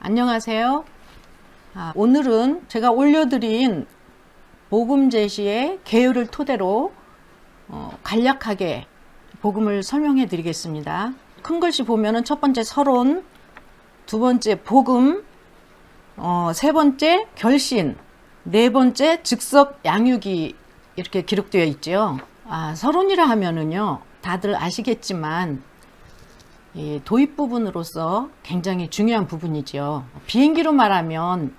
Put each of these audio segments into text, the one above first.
안녕하세요. 오늘은 제가 올려드린 복음 제시의 계율을 토대로 간략하게 복음을 설명해 드리겠습니다. 큰 글씨 보면은 첫 번째 서론, 두 번째 복음, 세 번째 결신, 네 번째 즉석 양육이 이렇게 기록되어 있죠. 서론이라 하면은요, 다들 아시겠지만 이 도입 부분으로서 굉장히 중요한 부분이죠. 비행기로 말하면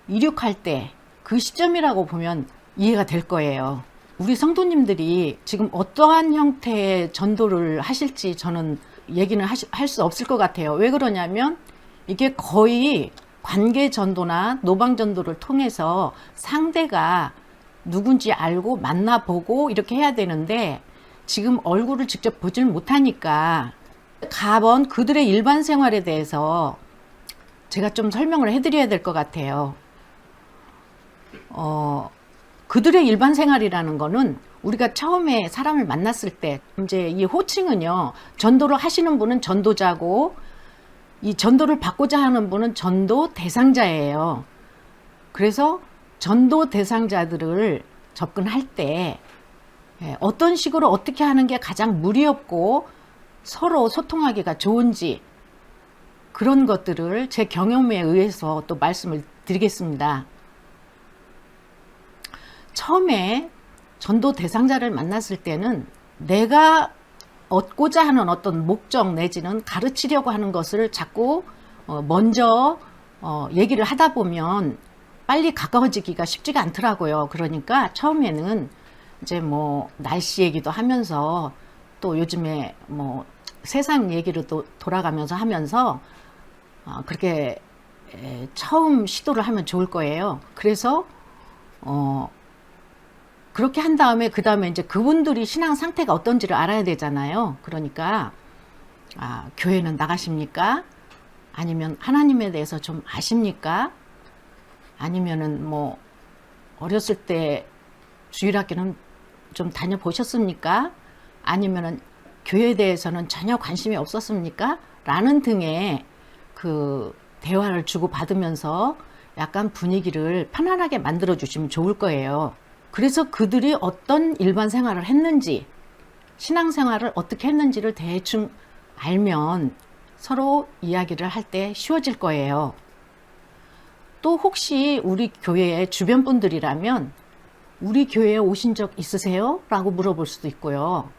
이륙할 때 그 시점이라고 보면 이해가 될 거예요. 우리 성도님들이 지금 어떠한 형태의 전도를 하실지 저는 얘기는 할 수 없을 것 같아요. 왜 그러냐면 이게 거의 관계 전도나 노방 전도를 통해서 상대가 누군지 알고 만나보고 이렇게 해야 되는데 지금 얼굴을 직접 보질 못하니까 가번 그들의 일반 생활에 대해서 제가 좀 설명을 해드려야 될 것 같아요. 그들의 일반 생활이라는 거는 우리가 처음에 사람을 만났을 때 이제 이 호칭은요, 전도를 하시는 분은 전도자고 이 전도를 받고자 하는 분은 전도 대상자예요. 그래서 전도 대상자들을 접근할 때 어떤 식으로 어떻게 하는 게 가장 무리 없고 서로 소통하기가 좋은지 그런 것들을 제 경험에 의해서 또 말씀을 드리겠습니다. 처음에 전도 대상자를 만났을 때는 내가 얻고자 하는 어떤 목적 내지는 가르치려고 하는 것을 자꾸 먼저 얘기를 하다 보면 빨리 가까워지기가 쉽지가 않더라고요. 그러니까 처음에는 이제 뭐 날씨 얘기도 하면서 또 요즘에 뭐 세상 얘기를 또 돌아가면서 하면서 그렇게 처음 시도를 하면 좋을 거예요. 그래서 그렇게 한 다음에 그 다음에 이제 그분들이 신앙 상태가 어떤지를 알아야 되잖아요. 그러니까 교회는 나가십니까? 아니면 하나님에 대해서 좀 아십니까? 아니면은 뭐 어렸을 때 주일학교는 좀 다녀보셨습니까? 아니면은 교회에 대해서는 전혀 관심이 없었습니까? 라는 등의 그 대화를 주고받으면서 약간 분위기를 편안하게 만들어 주시면 좋을 거예요. 그래서 그들이 어떤 일반 생활을 했는지, 신앙생활을 어떻게 했는지를 대충 알면 서로 이야기를 할 때 쉬워질 거예요. 또 혹시 우리 교회의 주변 분들이라면 우리 교회에 오신 적 있으세요? 라고 물어볼 수도 있고요.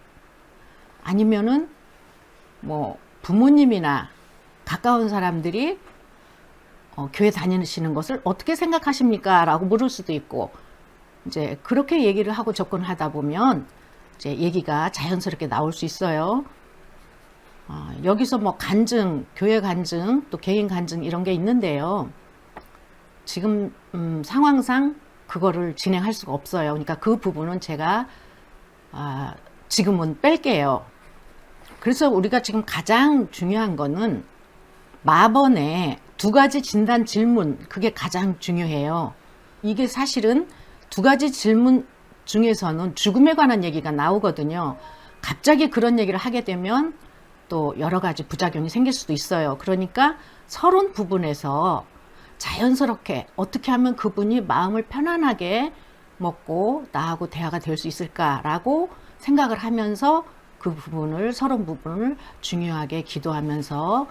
아니면은 뭐 부모님이나 가까운 사람들이 교회 다니시는 것을 어떻게 생각하십니까? 라고 물을 수도 있고, 이제 그렇게 얘기를 하고 접근하다 보면 이제 얘기가 자연스럽게 나올 수 있어요. 여기서 뭐 간증, 교회 간증, 또 개인 간증 이런 게 있는데요. 지금 상황상 그거를 진행할 수가 없어요. 그러니까 그 부분은 제가 지금은 뺄게요. 그래서 우리가 지금 가장 중요한 거는 마번의 두 가지 진단 질문, 그게 가장 중요해요. 이게 사실은 두 가지 질문 중에서는 죽음에 관한 얘기가 나오거든요. 갑자기 그런 얘기를 하게 되면 또 여러 가지 부작용이 생길 수도 있어요. 그러니까 서론 부분에서 자연스럽게 어떻게 하면 그분이 마음을 편안하게 먹고 나하고 대화가 될 수 있을까라고 생각을 하면서 그 부분을, 서론 부분을 중요하게 기도하면서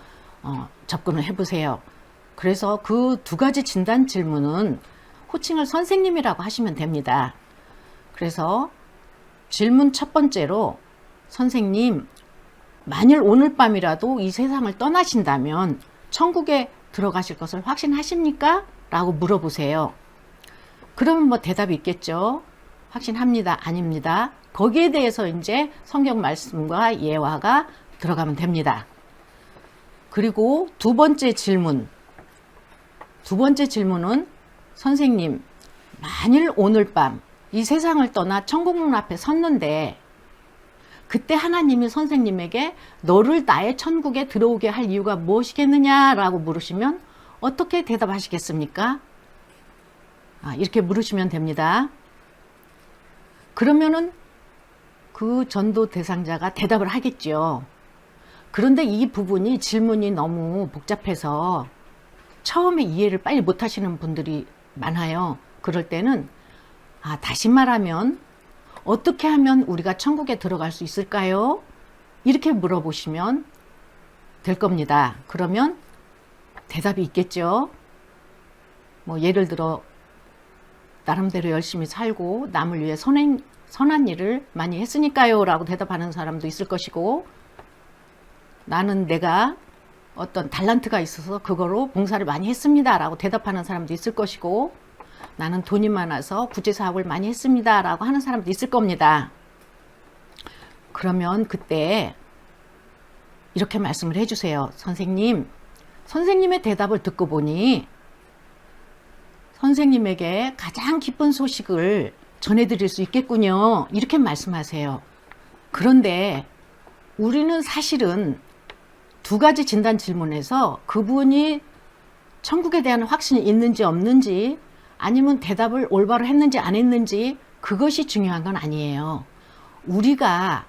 접근을 해보세요. 그래서 그 두 가지 진단 질문은 호칭을 선생님이라고 하시면 됩니다. 그래서 질문 첫 번째로, 선생님, 만일 오늘 밤이라도 이 세상을 떠나신다면 천국에 들어가실 것을 확신하십니까? 라고 물어보세요. 그러면 뭐 대답이 있겠죠. 확신합니다. 아닙니다. 거기에 대해서 이제 성경 말씀과 예화가 들어가면 됩니다. 그리고 두 번째 질문은, 선생님, 만일 오늘 밤 이 세상을 떠나 천국문 앞에 섰는데 그때 하나님이 선생님에게 너를 나의 천국에 들어오게 할 이유가 무엇이겠느냐라고 물으시면 어떻게 대답하시겠습니까? 이렇게 물으시면 됩니다. 그러면은 그 전도 대상자가 대답을 하겠죠. 그런데 이 부분이 질문이 너무 복잡해서 처음에 이해를 빨리 못 하시는 분들이 많아요. 그럴 때는 다시 말하면 어떻게 하면 우리가 천국에 들어갈 수 있을까요? 이렇게 물어보시면 될 겁니다. 그러면 대답이 있겠죠. 뭐 예를 들어 나름대로 열심히 살고 남을 위해 선한 일을 많이 했으니까요 라고 대답하는 사람도 있을 것이고, 나는 내가 어떤 달란트가 있어서 그거로 봉사를 많이 했습니다 라고 대답하는 사람도 있을 것이고, 나는 돈이 많아서 구제사업을 많이 했습니다 라고 하는 사람도 있을 겁니다. 그러면 그때 이렇게 말씀을 해주세요. 선생님의 대답을 듣고 보니 선생님에게 가장 기쁜 소식을 전해드릴 수 있겠군요. 이렇게 말씀하세요. 그런데 우리는 사실은 두 가지 진단 질문에서 그분이 천국에 대한 확신이 있는지 없는지, 아니면 대답을 올바로 했는지 안 했는지, 그것이 중요한 건 아니에요. 우리가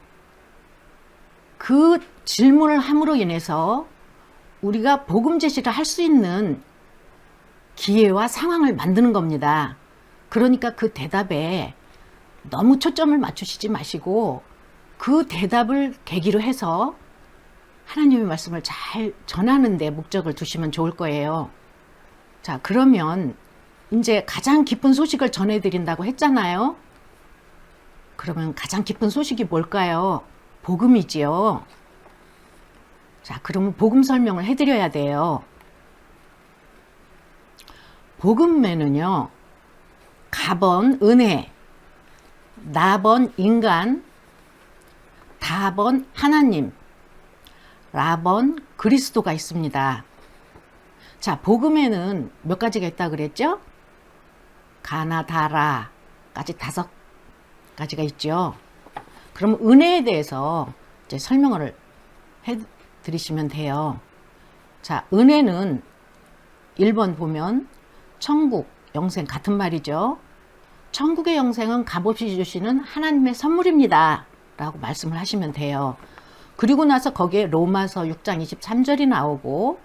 그 질문을 함으로 인해서 우리가 복음 제시를 할 수 있는 기회와 상황을 만드는 겁니다. 그러니까 그 대답에 너무 초점을 맞추시지 마시고 그 대답을 계기로 해서 하나님의 말씀을 잘 전하는 데 목적을 두시면 좋을 거예요. 자, 그러면 이제 가장 기쁜 소식을 전해드린다고 했잖아요. 그러면 가장 기쁜 소식이 뭘까요? 복음이지요. 자, 그러면 복음 설명을 해드려야 돼요. 복음에는요, 가번 은혜, 나번 인간, 다번 하나님, 라번 그리스도가 있습니다. 자, 복음에는 몇 가지가 있다 그랬죠? 가나다라까지 5가지가 있죠. 그럼 은혜에 대해서 이제 설명을 해 드리시면 돼요. 자, 은혜는 1번 보면 천국, 영생 같은 말이죠. 천국의 영생은 값없이 주시는 하나님의 선물입니다 라고 말씀을 하시면 돼요. 그리고 나서 거기에 로마서 6장 23절이 나오고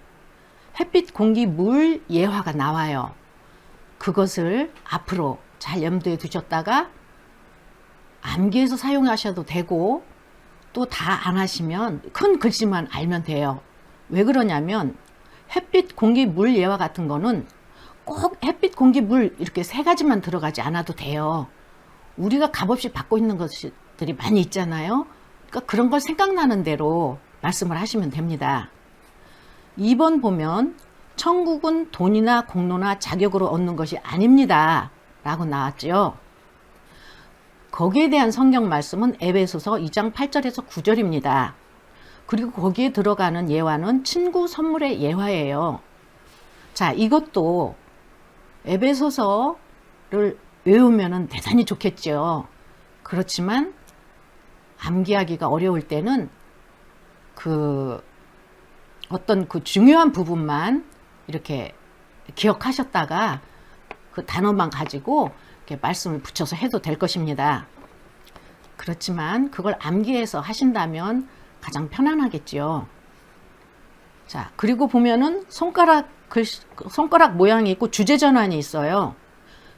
햇빛, 공기, 물 예화가 나와요. 그것을 앞으로 잘 염두에 두셨다가 암기해서 사용하셔도 되고, 또 다 안 하시면 큰 글씨만 알면 돼요. 왜 그러냐면 햇빛, 공기, 물 예화 같은 거는 꼭 햇빛, 공기, 물 이렇게 3가지만 들어가지 않아도 돼요. 우리가 값없이 받고 있는 것들이 많이 있잖아요. 그러니까 그런 걸 생각나는 대로 말씀을 하시면 됩니다. 2번 보면 천국은 돈이나 공로나 자격으로 얻는 것이 아닙니다 라고 나왔죠. 거기에 대한 성경 말씀은 에베소서 2장 8절에서 9절입니다. 그리고 거기에 들어가는 예화는 친구 선물의 예화예요. 자, 이것도 에베소서를 외우면 대단히 좋겠죠. 그렇지만 암기하기가 어려울 때는 어떤 그 중요한 부분만 이렇게 기억하셨다가 그 단어만 가지고 이렇게 말씀을 붙여서 해도 될 것입니다. 그렇지만 그걸 암기해서 하신다면 가장 편안하겠죠. 자, 그리고 보면은 손가락 모양이 있고 주제 전환이 있어요.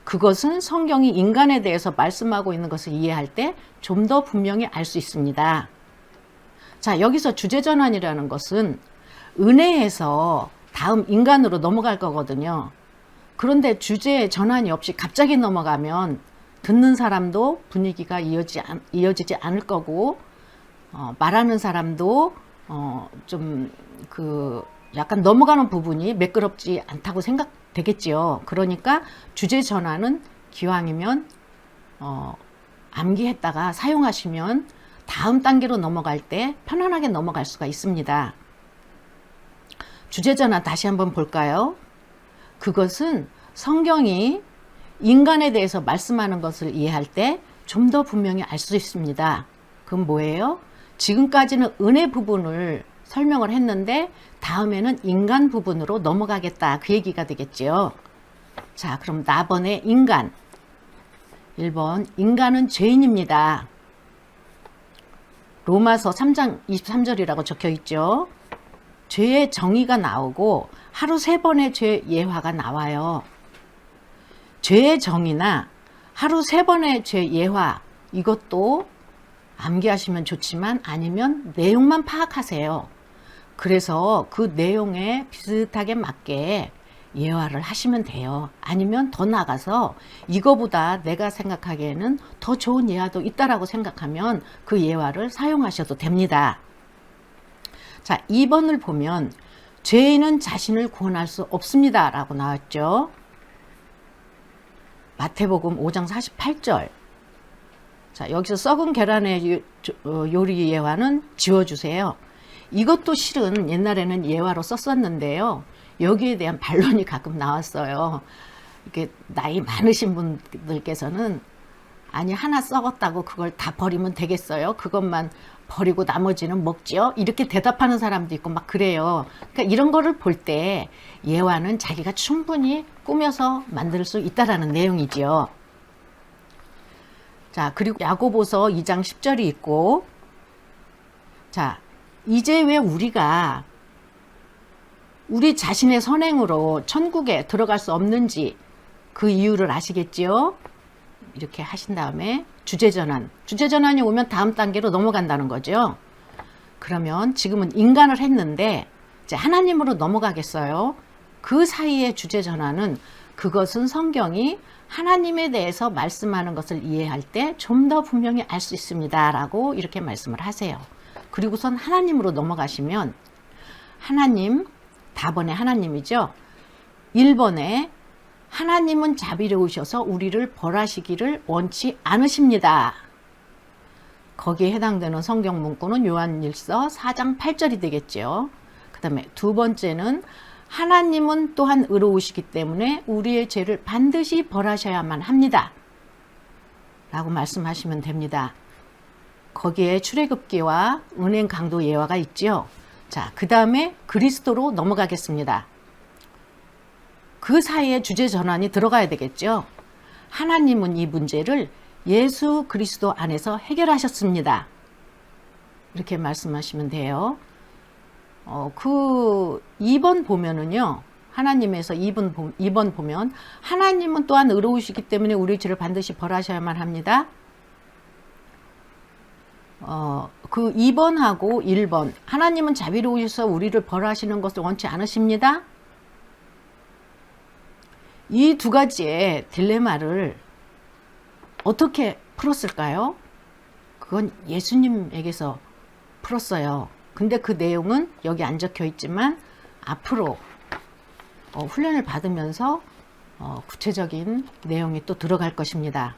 그것은 성경이 인간에 대해서 말씀하고 있는 것을 이해할 때 좀 더 분명히 알 수 있습니다. 자, 여기서 주제 전환이라는 것은 은혜에서 다음 인간으로 넘어갈 거거든요. 그런데 주제 전환이 없이 갑자기 넘어가면 듣는 사람도 분위기가 이어지지 않을 거고, 말하는 사람도 좀 약간 넘어가는 부분이 매끄럽지 않다고 생각되겠지요. 그러니까 주제 전환은 기왕이면 암기했다가 사용하시면 다음 단계로 넘어갈 때 편안하게 넘어갈 수가 있습니다. 주제 전환 다시 한번 볼까요? 그것은 성경이 인간에 대해서 말씀하는 것을 이해할 때 좀 더 분명히 알 수 있습니다. 그건 뭐예요? 지금까지는 은혜 부분을 설명을 했는데 다음에는 인간 부분으로 넘어가겠다, 그 얘기가 되겠지요. 자, 그럼 나번의 인간. 1번, 인간은 죄인입니다. 로마서 3장 23절이라고 적혀 있죠. 죄의 정의가 나오고 하루 3번의 죄 예화가 나와요. 죄의 정의나 하루 3번의 죄 예화, 이것도 암기하시면 좋지만 아니면 내용만 파악하세요. 그래서 그 내용에 비슷하게 맞게 예화를 하시면 돼요. 아니면 더 나가서 이거보다 내가 생각하기에는 더 좋은 예화도 있다라고 생각하면 그 예화를 사용하셔도 됩니다. 자, 2번을 보면 죄인은 자신을 구원할 수 없습니다 라고 나왔죠. 마태복음 5장 48절. 자, 여기서 썩은 계란의 요리 예화는 지워주세요. 이것도 실은 옛날에는 예화로 썼었는데요. 여기에 대한 반론이 가끔 나왔어요. 이렇게 나이 많으신 분들께서는 아니 하나 썩었다고 그걸 다 버리면 되겠어요? 그것만 버리고 나머지는 먹지요? 이렇게 대답하는 사람도 있고 막 그래요. 그러니까 이런 거를 볼 때 예화는 자기가 충분히 꾸며서 만들 수 있다라는 내용이지요. 자, 그리고 야고보서 2장 10절이 있고, 자, 이제 왜 우리가 우리 자신의 선행으로 천국에 들어갈 수 없는지 그 이유를 아시겠지요? 이렇게 하신 다음에 주제전환이 오면 다음 단계로 넘어간다는 거죠. 그러면 지금은 인간을 했는데 이제 하나님으로 넘어가겠어요. 그 사이의 주제전환은 그것은 성경이 하나님에 대해서 말씀하는 것을 이해할 때 좀 더 분명히 알 수 있습니다 라고 이렇게 말씀을 하세요. 그리고선 하나님으로 넘어가시면 하나님, 다번에 하나님이죠. 1번에 하나님은 자비로우셔서 우리를 벌하시기를 원치 않으십니다. 거기에 해당되는 성경 문구는 요한일서 4장 8절이 되겠죠. 그 다음에 2번째는 하나님은 또한 의로우시기 때문에 우리의 죄를 반드시 벌하셔야만 합니다. 라고 말씀하시면 됩니다. 거기에 출애굽기와 은행 강도 예화가 있죠. 자, 그 다음에 그리스도로 넘어가겠습니다. 그 사이에 주제 전환이 들어가야 되겠죠. 하나님은 이 문제를 예수 그리스도 안에서 해결하셨습니다. 이렇게 말씀하시면 돼요. 그 2번 보면은요. 하나님에서 2번 보면 하나님은 또한 의로우시기 때문에 우리 죄를 반드시 벌하셔야만 합니다. 그 2번하고 1번 하나님은 자비로우셔서 우리를 벌하시는 것을 원치 않으십니다. 이 두 가지의 딜레마를 어떻게 풀었을까요? 그건 예수님에게서 풀었어요. 근데 그 내용은 여기 안 적혀 있지만 앞으로 훈련을 받으면서 구체적인 내용이 또 들어갈 것입니다.